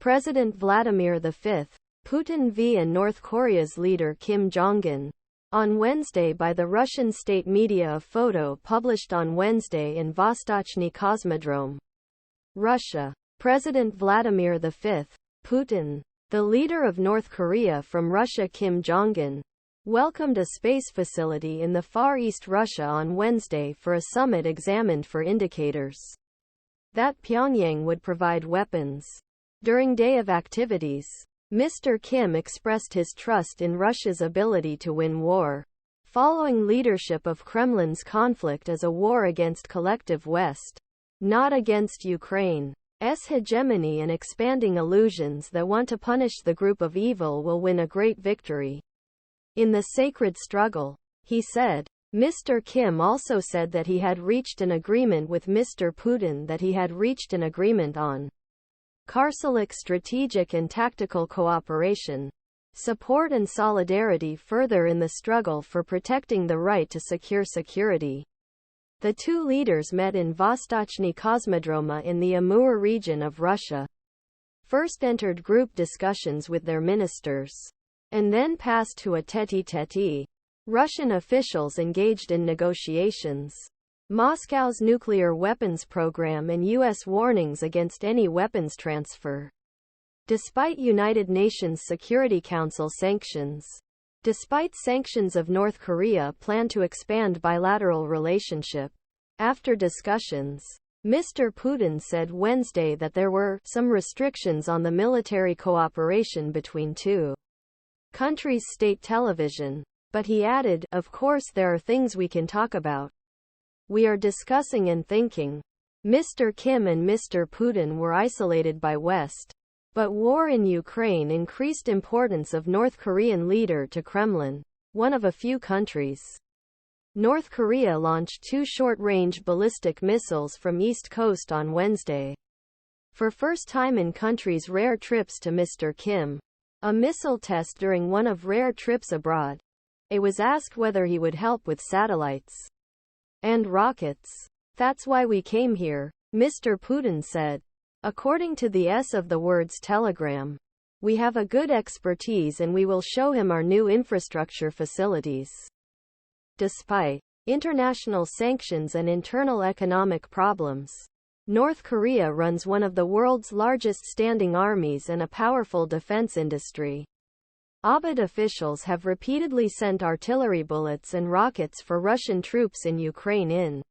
President Vladimir V, Putin v. North Korea's leader Kim Jong-Un. On Wednesday by the Russian state media, a photo published on Wednesday in Vostochny Cosmodrome, Russia. President Vladimir V, Putin, the leader of North Korea from Russia Kim Jong-un, welcomed a space facility in the Far East Russia on Wednesday for a summit examined for indicators that Pyongyang would provide weapons. During day of activities, Mr. Kim expressed his trust in Russia's ability to win war, following leadership of Kremlin's conflict as a war against collective West, not against Ukraine's hegemony, and expanding illusions that want to punish the group of evil will win a great victory in the sacred struggle, he said. Mr. Kim also said that he had reached an agreement with Mr. Putin, that he had reached an agreement on Karsaluk strategic and tactical cooperation, support and solidarity further in the struggle for protecting the right to secure security. The two leaders met in Vostochny Cosmodrome in the Amur region of Russia, first entered group discussions with their ministers, and then passed to a tete-a-tete. Russian officials engaged in negotiations Moscow's nuclear weapons program and U.S. warnings against any weapons transfer. Despite United Nations Security Council sanctions, despite sanctions of North Korea plan to expand bilateral relationship. After discussions, Mr. Putin said Wednesday that there were some restrictions on the military cooperation between two countries' state television, but he added, "Of course there are things we can talk about. We are discussing and thinking." Mr. Kim and Mr. Putin were isolated by West, but war in Ukraine increased importance of North Korean leader to Kremlin, one of a few countries. North Korea launched two short-range ballistic missiles from East Coast on Wednesday, for first time in country's rare trips to Mr. Kim, a missile test during one of rare trips abroad. It was asked whether he would help with satellites and rockets. "That's why we came here," Mr. Putin said. According to the S of the Words Telegram, "We have a good expertise and we will show him our new infrastructure facilities." Despite international sanctions and internal economic problems, North Korea runs one of the world's largest standing armies and a powerful defense industry. Abad officials have repeatedly sent artillery bullets and rockets for Russian troops in Ukraine in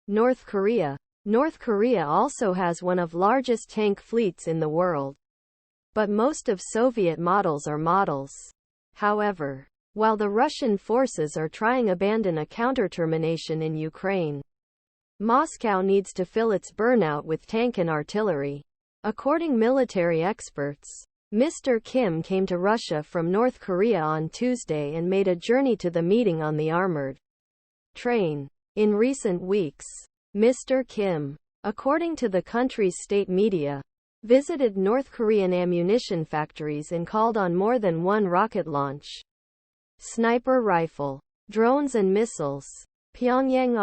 North Korea. North Korea also has one of largest tank fleets in the world, but most of Soviet models are models. However, while the Russian forces are trying to abandon a counter-termination in Ukraine, Moscow needs to fill its burnout with tank and artillery. According military experts, Mr. Kim came to Russia from North Korea on Tuesday and made a journey to the meeting on the armored train. In recent weeks, Mr. Kim, according to the country's state media, visited North Korean ammunition factories and called on more than one rocket launch, sniper rifle, drones and missiles. Pyongyang